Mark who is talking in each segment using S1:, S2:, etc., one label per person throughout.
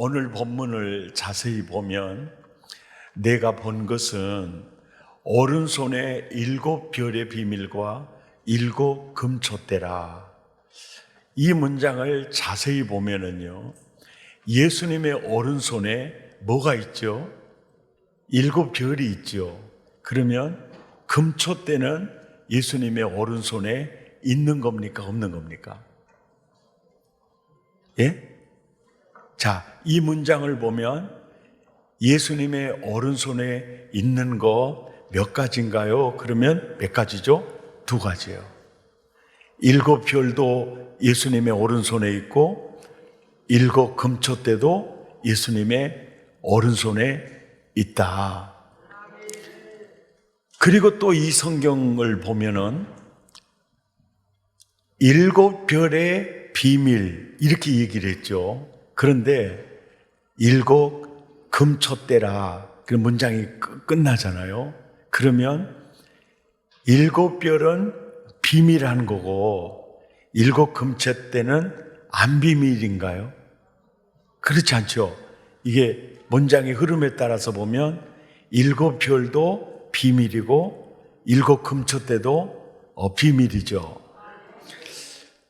S1: 오늘 본문을 자세히 보면 내가 본 것은 오른손에 7별의 비밀과 7 금촛대라. 이 문장을 자세히 보면은요, 예수님의 오른손에 뭐가 있죠? 7별이 있죠. 그러면 금촛대는 예수님의 오른손에 있는 겁니까? 없는 겁니까? 예? 자, 이 문장을 보면 예수님의 오른손에 있는 거 몇 가지인가요? 그러면 몇 가지죠? 2가지예요. 7별도 예수님의 오른손에 있고 7 금촛대도 예수님의 오른손에 있다. 그리고 또 이 성경을 보면은 7별의 비밀 이렇게 얘기를 했죠. 그런데 7 금촛대라 그런 문장이 끝나잖아요. 그러면 7별은 비밀한 거고 7 금촛대는 안 비밀인가요? 그렇지 않죠. 이게 문장의 흐름에 따라서 보면 7별도 비밀이고 7 금촛대도 비밀이죠.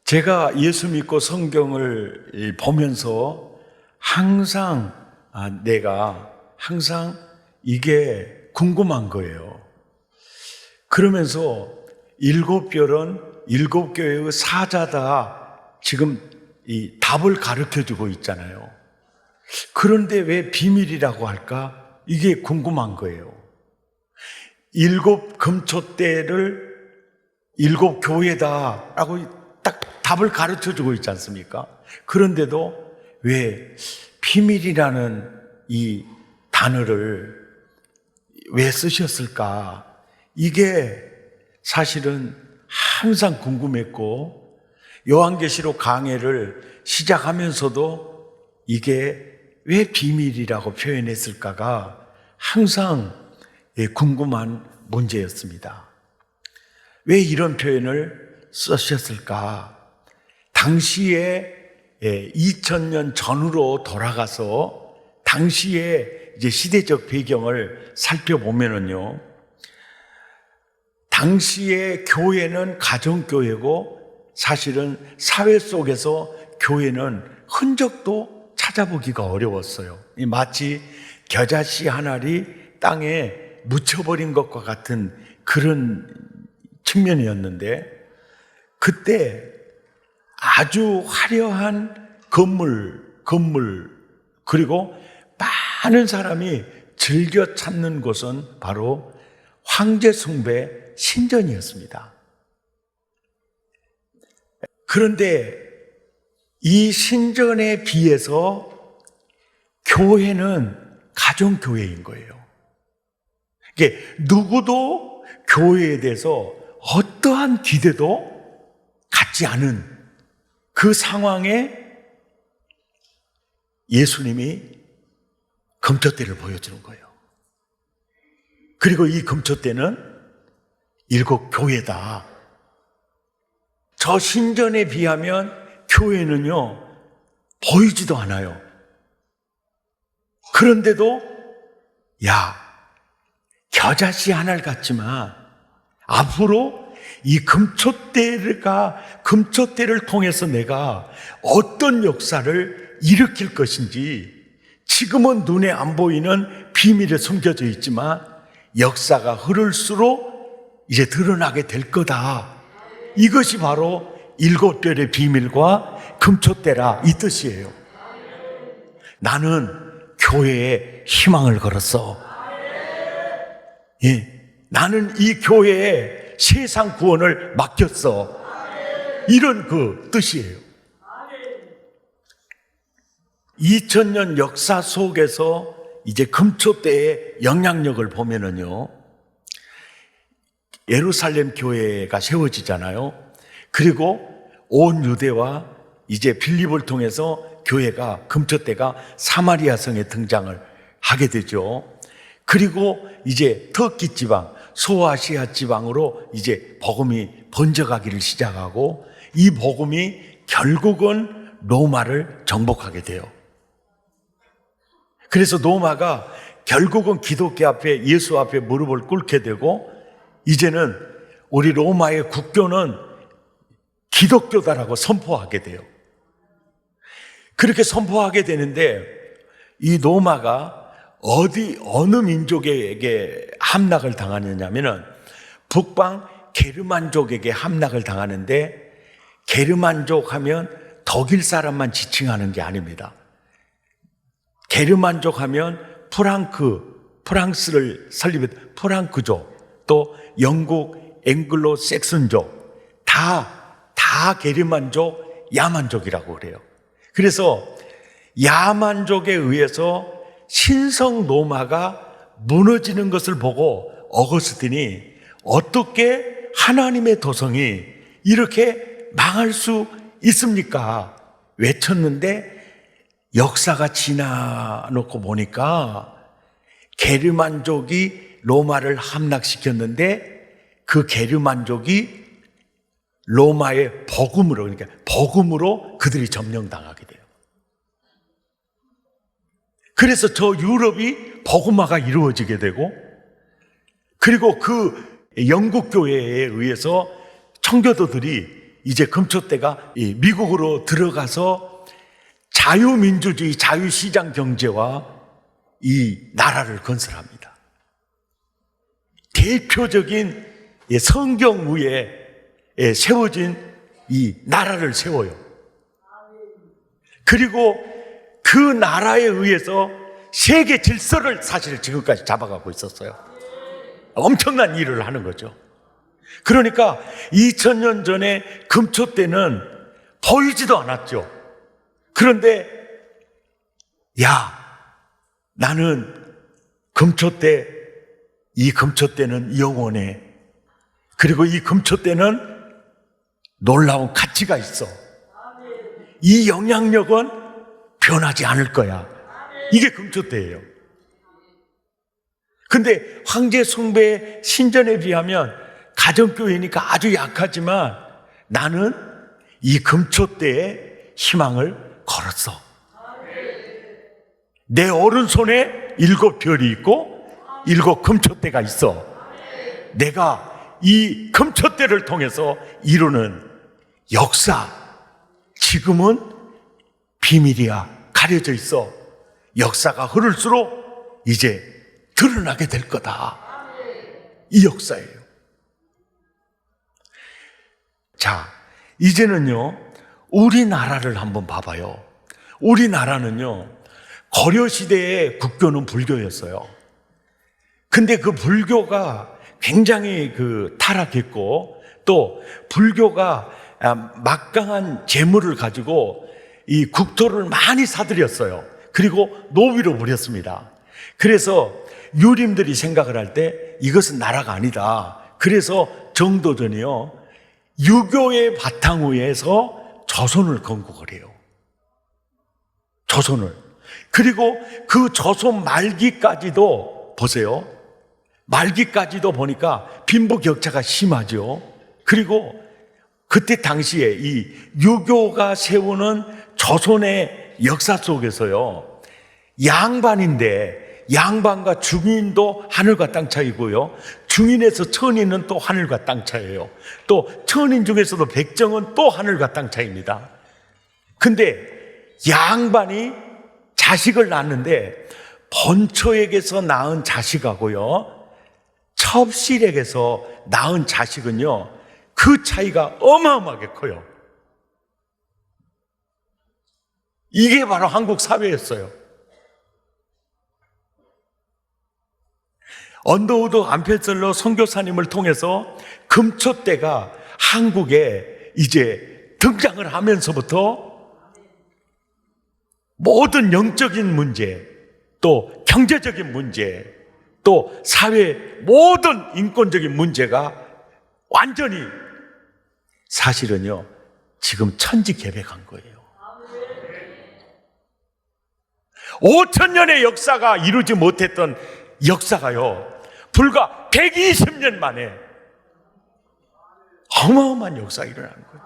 S1: 제가 예수 믿고 성경을 보면서 내가 항상 이게 궁금한 거예요. 그러면서 7별은 7교회의 사자다. 지금 이 답을 가르쳐 주고 있잖아요. 그런데 왜 비밀이라고 할까? 이게 궁금한 거예요. 7 금촛대를 7 교회다라고 딱 답을 가르쳐 주고 있지 않습니까? 그런데도 왜 비밀이라는 이 단어를 왜 쓰셨을까? 이게 사실은 항상 궁금했고 요한계시록 강해를 시작하면서도 이게 왜 비밀이라고 표현했을까가 항상 궁금한 문제였습니다. 왜 이런 표현을 쓰셨을까? 당시에 2000년 전으로 돌아가서 당시에 이제 시대적 배경을 살펴보면은요, 당시에 교회는 가정교회고 사실은 사회 속에서 교회는 흔적도 찾아보기가 어려웠어요. 마치 겨자씨 한 알이 땅에 묻혀버린 것과 같은 그런 측면이었는데, 그때 아주 화려한 건물 그리고 많은 사람이 즐겨 찾는 곳은 바로 황제 숭배 신전이었습니다. 그런데 이 신전에 비해서 교회는 가정교회인 거예요. 이게 누구도 교회에 대해서 어떠한 기대도 갖지 않은 그 상황에 예수님이 금촛대를 보여주는 거예요. 그리고 이 금촛대는 7 교회다. 저 신전에 비하면 교회는요, 보이지도 않아요. 그런데도 겨자씨 한 알 같지만 앞으로 이 금촛대를 통해서 내가 어떤 역사를 일으킬 것인지, 지금은 눈에 안 보이는 비밀에 숨겨져 있지만 역사가 흐를수록 이제 드러나게 될 거다. 이것이 바로 7별의 비밀과 금촛대라 이 뜻이에요. 나는 교회에 희망을 걸었어. 나는 이 교회에 세상 구원을 맡겼어. 이런 그 뜻이에요. 2000년 역사 속에서 이제 금촛대의 영향력을 보면은요, 예루살렘 교회가 세워지잖아요. 그리고 온 유대와 이제 빌립을 통해서 교회가, 금촛대가 사마리아 성에 등장을 하게 되죠. 그리고 이제 터키 지방, 소아시아 지방으로 이제 복음이 번져가기를 시작하고, 이 복음이 결국은 로마를 정복하게 돼요. 그래서 로마가 결국은 기독교 앞에, 예수 앞에 무릎을 꿇게 되고, 이제는 우리 로마의 국교는 기독교다라고 선포하게 돼요. 그렇게 선포하게 되는데, 이 로마가 어느 민족에게 함락을 당하느냐면은 북방 게르만족에게 함락을 당하는데, 게르만족 하면 독일 사람만 지칭하는 게 아닙니다. 게르만족 하면 프랑스를 설립했던 프랑크족, 또 영국 앵글로 섹슨족, 다 게르만족, 야만족이라고 그래요. 그래서 야만족에 의해서 신성 로마가 무너지는 것을 보고 어거스틴이 어떻게 하나님의 도성이 이렇게 망할 수 있습니까? 외쳤는데, 역사가 지나놓고 보니까 게르만족이 로마를 함락시켰는데, 그 게르만족이 로마의 복음으로, 그러니까 복음으로 그들이 점령당하게 돼요. 그래서 저 유럽이 복음화가 이루어지게 되고, 그리고 그 영국 교회에 의해서 청교도들이 이제 금초대가 미국으로 들어가서 자유민주주의, 자유시장 경제와 이 나라를 건설합니다. 대표적인 성경 위에 세워진 이 나라를 세워요. 그리고 그 나라에 의해서 세계 질서를 사실 지금까지 잡아가고 있었어요. 엄청난 일을 하는 거죠. 그러니까 2000년 전에 금초대는 보이지도 않았죠. 그런데 나는 이 금초대는 영원해. 그리고 이 금초대는 놀라운 가치가 있어. 이 영향력은 변하지 않을 거야. 이게 금초대예요. 근데 황제 숭배의 신전에 비하면 가정교회니까 아주 약하지만 나는 이 금초대에 희망을 걸었어. 내 오른손에 7별이 있고 7 금초대가 있어. 내가 이 금초대를 통해서 이루는 역사, 지금은 비밀이야. 가려져 있어. 역사가 흐를수록 이제 드러나게 될 거다. 이 역사예요. 자, 이제는요, 우리나라를 한번 봐봐요. 우리나라는요, 고려시대의 국교는 불교였어요. 근데 그 불교가 굉장히 타락했고, 또 불교가 막강한 재물을 가지고 이 국토를 많이 사들였어요. 그리고 노비로 부렸습니다. 그래서 유림들이 생각을 할 때 이것은 나라가 아니다. 그래서 정도전이요, 유교의 바탕 위에서 조선을 건국을 해요. 조선을. 그리고 그 조선 말기까지도 보세요. 말기까지도 보니까 빈부격차가 심하죠. 그리고 그때 당시에 이 유교가 세우는 조선의 역사 속에서요, 양반인데 양반과 중인도 하늘과 땅 차이고요, 중인에서 천인은 또 하늘과 땅 차이예요. 또 천인 중에서도 백정은 또 하늘과 땅 차이입니다. 근데 양반이 자식을 낳는데 본처에게서 낳은 자식하고요, 첩실에게서 낳은 자식은요, 그 차이가 어마어마하게 커요. 이게 바로 한국 사회였어요. 언더우드 암펠설러 선교사님을 통해서 금초대가 한국에 이제 등장을 하면서부터 모든 영적인 문제, 또 경제적인 문제, 또 사회 모든 인권적인 문제가 완전히 사실은요, 지금 천지개벽한 거예요. 5,000년의 역사가 이루지 못했던 역사가요, 불과 120년 만에 어마어마한 역사가 일어나는 거예요.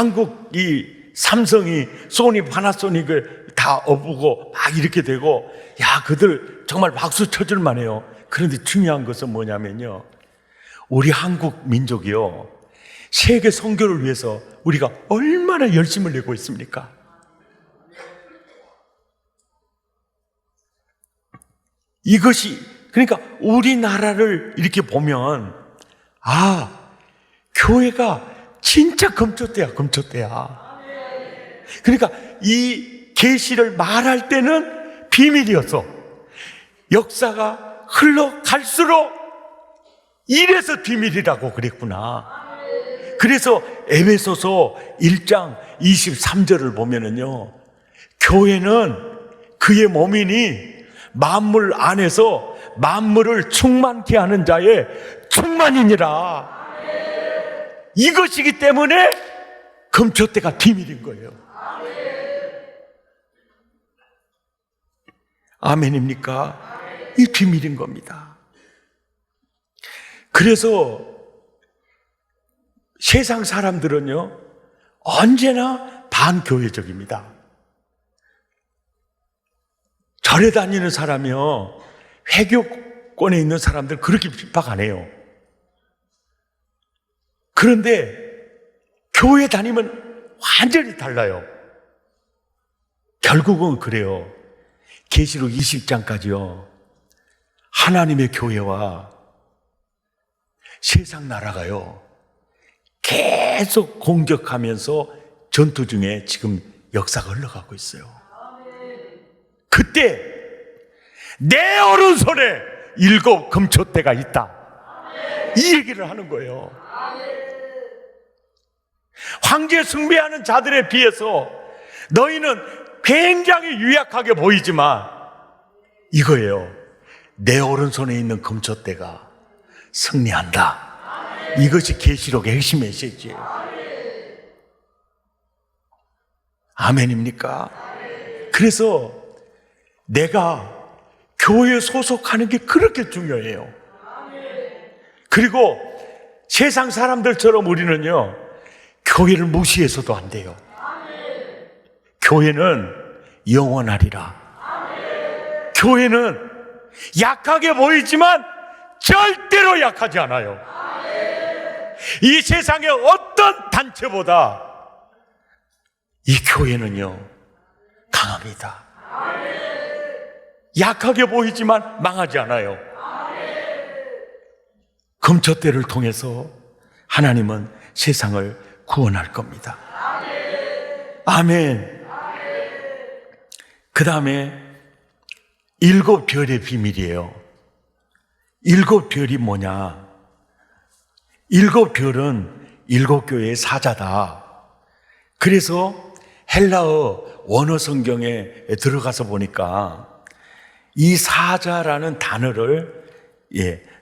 S1: 한국 이 삼성이 소니 파나소닉을 다 업고 막 이렇게 되고, 야, 그들 정말 박수 쳐줄 만해요. 그런데 중요한 것은 뭐냐면요, 우리 한국 민족이요, 세계 선교를 위해서 우리가 얼마나 열심을 내고 있습니까? 이것이, 그러니까 우리나라를 이렇게 보면, 아, 교회가 진짜 금초대야, 금초대야. 그러니까 이 계시를 말할 때는 비밀이었어. 역사가 흘러갈수록 이래서 비밀이라고 그랬구나. 그래서 에베소서 1장 23절을 보면은요, 교회는 그의 몸이니 만물 안에서 만물을 충만케 하는 자의 충만이니라. 이것이기 때문에 금초대가 비밀인 거예요. 아멘입니까? 이 비밀인 겁니다. 그래서 세상 사람들은요, 언제나 반교회적입니다. 절에 다니는 사람이요, 회교권에 있는 사람들 그렇게 핍박 안 해요. 그런데 교회 다니면 완전히 달라요. 결국은 그래요. 계시록 20장까지요, 하나님의 교회와 세상 나라가요, 계속 공격하면서 전투 중에 지금 역사가 흘러가고 있어요. 그때 내 오른손에 7 금초대가 있다, 이 얘기를 하는 거예요. 황제 숭배하는 자들에 비해서 너희는 굉장히 유약하게 보이지만 이거예요. 내 오른손에 있는 금초대가 승리한다. 이것이 계시록의 핵심 메시지예요. 아멘입니까? 그래서 내가 교회에 소속하는 게 그렇게 중요해요. 그리고 세상 사람들처럼 우리는요, 교회를 무시해서도 안 돼요. 교회는 영원하리라. 교회는 약하게 보이지만 절대로 약하지 않아요. 이 세상의 어떤 단체보다 이 교회는요, 강합니다. 약하게 보이지만 망하지 않아요. 금초대를 통해서 하나님은 세상을 구원할 겁니다. 아멘. 그 다음에 7 별의 비밀이에요. 7 별이 뭐냐? 7 별은 7 교회의 사자다. 그래서 헬라어 원어 성경에 들어가서 보니까 이 사자라는 단어를,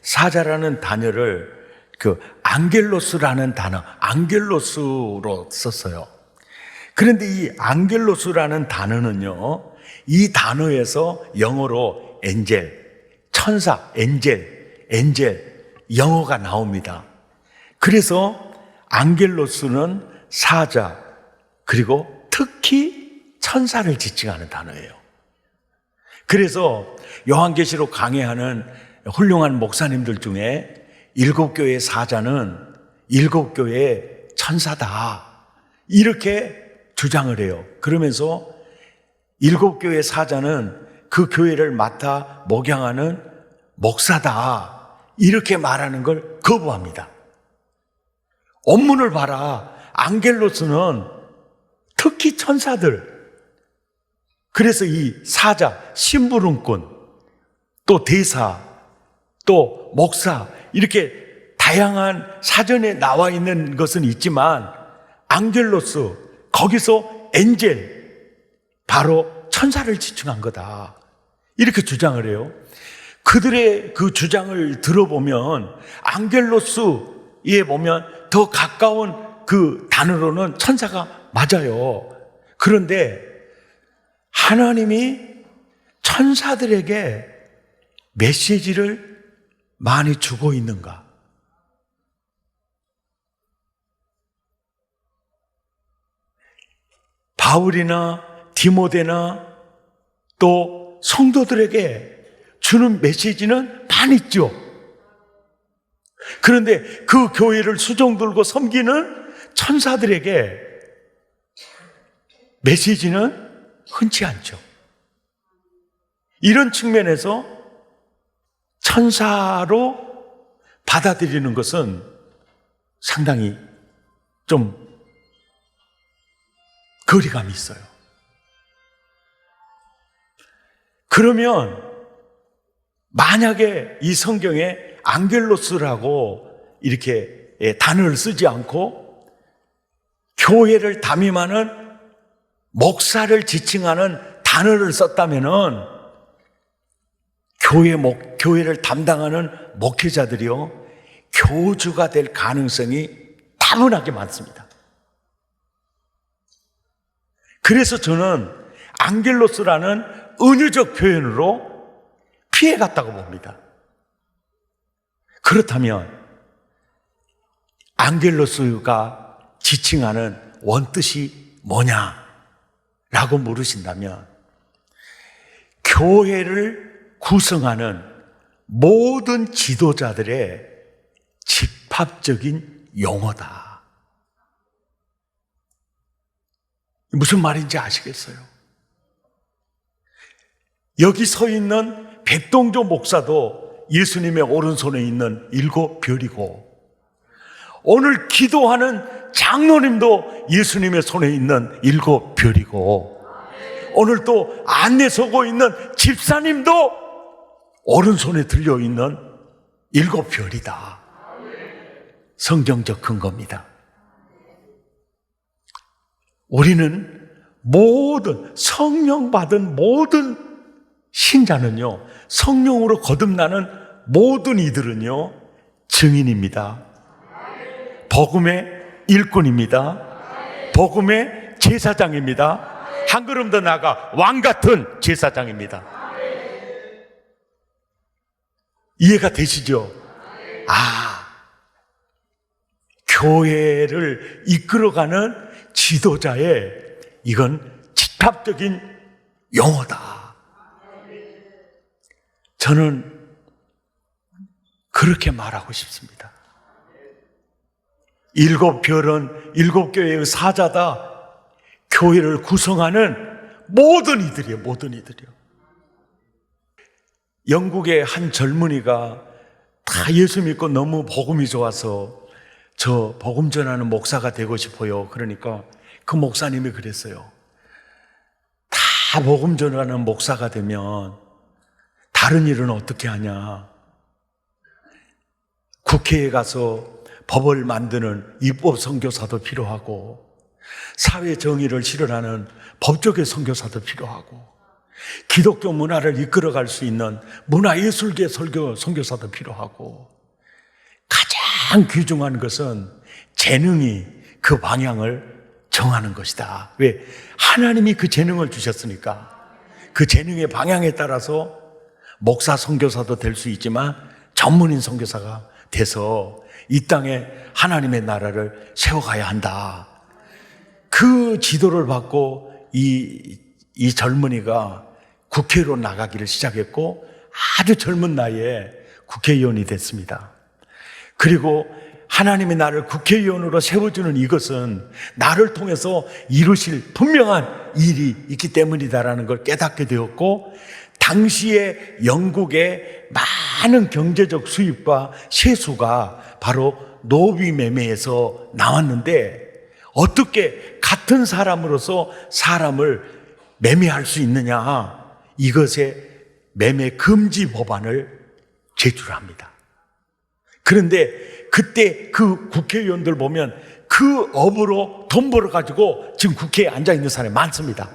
S1: 사자라는 단어를 그 앙겔로스라는 단어, 앙겔로스로 썼어요. 그런데 이 앙겔로스라는 단어는요, 이 단어에서 영어로 엔젤, 천사, 엔젤, 영어가 나옵니다. 그래서 앙겔로스는 사자, 그리고 특히 천사를 지칭하는 단어예요. 그래서 요한계시록 강해하는 훌륭한 목사님들 중에 7 교회의 사자는 7 교회의 천사다, 이렇게 주장을 해요. 그러면서 7 교회의 사자는 그 교회를 맡아 목양하는 목사다, 이렇게 말하는 걸 거부합니다. 원문을 봐라. 앙겔로스는 특히 천사들, 그래서 이 사자, 심부름꾼, 또 대사, 또 목사, 이렇게 다양한 사전에 나와 있는 것은 있지만 앙겔로스, 거기서 엔젤, 바로 천사를 지칭한 거다, 이렇게 주장을 해요. 그들의 그 주장을 들어보면 앙겔로스에 보면 더 가까운 그 단어로는 천사가 맞아요. 그런데 하나님이 천사들에게 메시지를 많이 주고 있는가? 바울이나 디모데나 또 성도들에게 주는 메시지는 많이 있죠. 그런데 그 교회를 수종 들고 섬기는 천사들에게 메시지는 흔치 않죠. 이런 측면에서 천사로 받아들이는 것은 상당히 좀 거리감이 있어요. 그러면 만약에 이 성경에 앙겔로스라고 이렇게 단어를 쓰지 않고 교회를 담임하는 목사를 지칭하는 단어를 썼다면은 교회를 담당하는 목회자들이요, 교주가 될 가능성이 다분하게 많습니다. 그래서 저는 앙겔로스라는 은유적 표현으로 피해갔다고 봅니다. 그렇다면 앙겔로스가 지칭하는 원뜻이 뭐냐라고 물으신다면, 교회를 구성하는 모든 지도자들의 집합적인 용어다. 무슨 말인지 아시겠어요? 여기 서 있는 백동조 목사도 예수님의 오른손에 있는 7별이고, 오늘 기도하는 장로님도 예수님의 손에 있는 7별이고, 오늘 또 안내 서고 있는 집사님도 오른손에 들려있는 7별이다. 성경적 근거입니다. 우리는 모든 성령 받은 모든 신자는요, 성령으로 거듭나는 모든 이들은요, 증인입니다. 복음의 일꾼입니다. 복음의 제사장입니다. 한 걸음 더 나아가 왕 같은 제사장입니다. 이해가 되시죠? 교회를 이끌어가는 지도자의 이건 집합적인 용어다. 저는 그렇게 말하고 싶습니다. 7별은 7교회의 사자다. 교회를 구성하는 모든 이들이에요. 모든 이들이요. 영국의 한 젊은이가 다 예수 믿고 너무 복음이 좋아서 저 복음 전하는 목사가 되고 싶어요. 그러니까 그 목사님이 그랬어요. 다 복음 전하는 목사가 되면 다른 일은 어떻게 하냐? 국회에 가서 법을 만드는 입법 선교사도 필요하고, 사회 정의를 실현하는 법조계 선교사도 필요하고, 기독교 문화를 이끌어갈 수 있는 문화예술계 선교사도 필요하고, 가장 귀중한 것은 재능이 그 방향을 정하는 것이다. 왜? 하나님이 그 재능을 주셨으니까. 그 재능의 방향에 따라서 목사 선교사도 될 수 있지만 전문인 선교사가 돼서 이 땅에 하나님의 나라를 세워가야 한다. 그 지도를 받고 이 젊은이가 국회로 나가기를 시작했고, 아주 젊은 나이에 국회의원이 됐습니다. 그리고 하나님이 나를 국회의원으로 세워주는 이것은 나를 통해서 이루실 분명한 일이 있기 때문이다라는 걸 깨닫게 되었고, 당시에 영국의 많은 경제적 수입과 세수가 바로 노비 매매에서 나왔는데, 어떻게 같은 사람으로서 사람을 매매할 수 있느냐, 이것에 매매 금지 법안을 제출합니다. 그런데 그때 그 국회의원들 보면 그 업으로 돈 벌어가지고 지금 국회에 앉아있는 사람이 많습니다.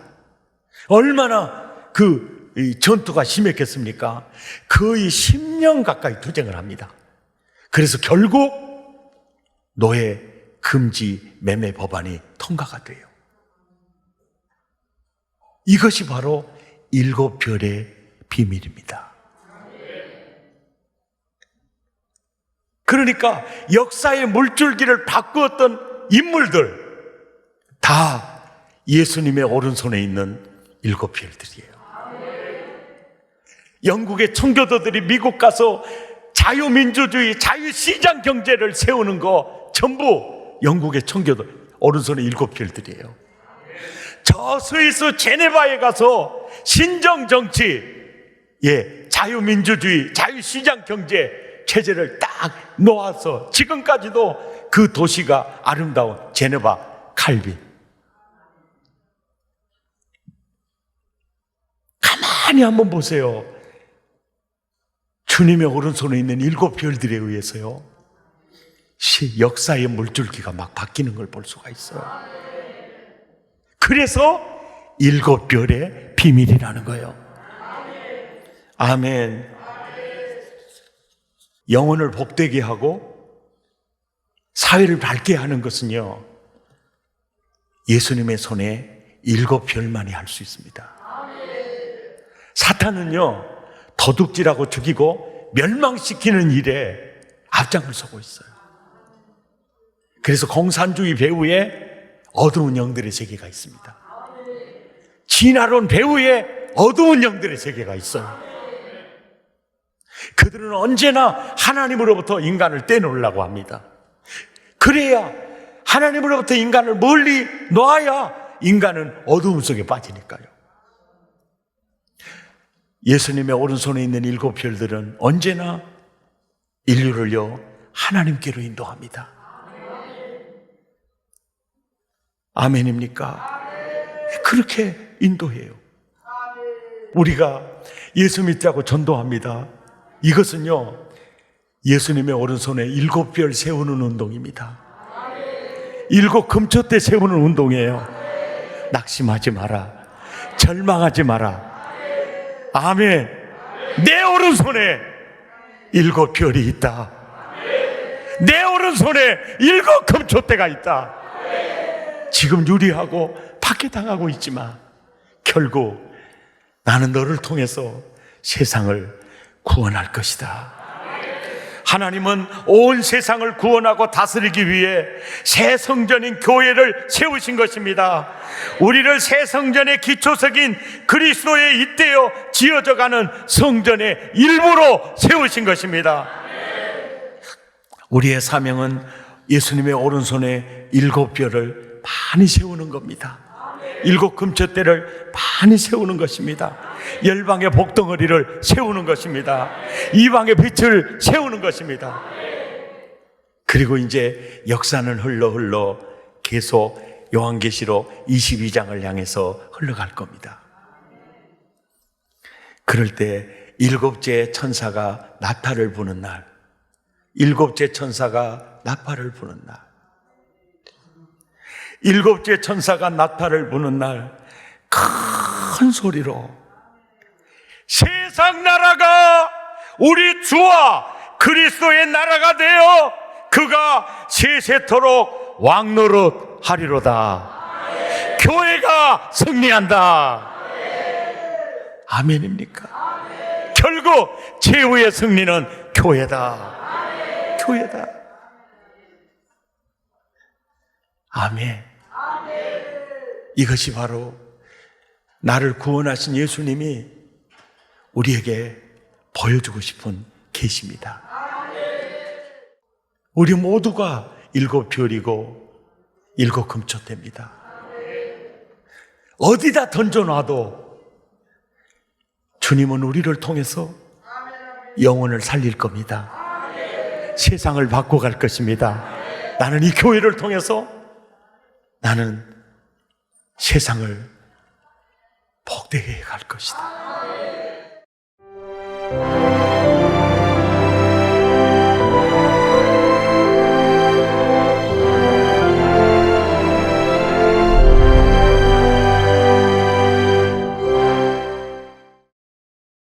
S1: 얼마나 그 전투가 심했겠습니까? 거의 10년 가까이 투쟁을 합니다. 그래서 결국 노예 금지 매매 법안이 통과가 돼요. 이것이 바로 7별의 비밀입니다. 그러니까 역사의 물줄기를 바꾸었던 인물들 다 예수님의 오른손에 있는 7별들이에요. 영국의 청교도들이 미국 가서 자유민주주의, 자유시장 경제를 세우는 거 전부 영국의 청교도 오른손에 7별들이에요. 저 스위스 제네바에 가서 신정정치, 자유민주주의, 자유시장 경제 체제를 딱 놓아서 지금까지도 그 도시가 아름다운 제네바 칼빈. 가만히 한번 보세요. 주님의 오른손에 있는 7별들에 의해서요, 역사의 물줄기가 막 바뀌는 걸 볼 수가 있어요. 그래서 7별의 비밀이라는 거예요. 아멘. 영혼을 복되게 하고 사회를 밝게 하는 것은요, 예수님의 손에 7별만이 할 수 있습니다. 사탄은요, 도둑질하고 죽이고 멸망시키는 일에 앞장을 서고 있어요. 그래서 공산주의 배후에 어두운 영들의 세계가 있습니다. 진화론 배후에 어두운 영들의 세계가 있어요. 그들은 언제나 하나님으로부터 인간을 떼놓으려고 합니다. 그래야 하나님으로부터 인간을 멀리 놔야 인간은 어두움 속에 빠지니까요. 예수님의 오른손에 있는 7별들은 언제나 인류를요, 하나님께로 인도합니다. 아멘입니까? 그렇게 인도해요. 우리가 예수 믿자고 전도합니다. 이것은요, 예수님의 오른손에 7별 세우는 운동입니다. 7 금초대 세우는 운동이에요. 낙심하지 마라. 절망하지 마라. 아멘. 내 오른손에 7별이 있다. 내 오른손에 7 금초대가 있다. 지금 유리하고 박해당하고 있지만 결국 나는 너를 통해서 세상을 구원할 것이다. 하나님은 온 세상을 구원하고 다스리기 위해 새 성전인 교회를 세우신 것입니다. 우리를 새 성전의 기초석인 그리스도에 잇대어 지어져가는 성전의 일부로 세우신 것입니다. 우리의 사명은 예수님의 오른손에 7별을 많이 세우는 겁니다. 7 금초대를 많이 세우는 것입니다. 열방의 복덩어리를 세우는 것입니다. 이방의 빛을 세우는 것입니다. 그리고 이제 역사는 흘러 계속 요한계시록 22장을 향해서 흘러갈 겁니다. 그럴 때 7째 천사가 나팔을 부는 날, 7째 천사가 나팔을 부는 날, 7째 천사가 나팔을 부는 날, 큰 소리로 세상 나라가 우리 주와 그리스도의 나라가 되어 그가 세세토록 왕노릇 하리로다. 교회가 승리한다. 아멘입니까? 결국 최후의 승리는 교회다. 교회다. 아멘. 이것이 바로 나를 구원하신 예수님이 우리에게 보여주고 싶은 계시입니다. 우리 모두가 7별이고 7 금초대입니다. 어디다 던져놔도 주님은 우리를 통해서 영혼을 살릴 겁니다. 세상을 바꿔갈 것입니다. 나는 이 교회를 통해서 나는 세상을 복되게 갈 것이다.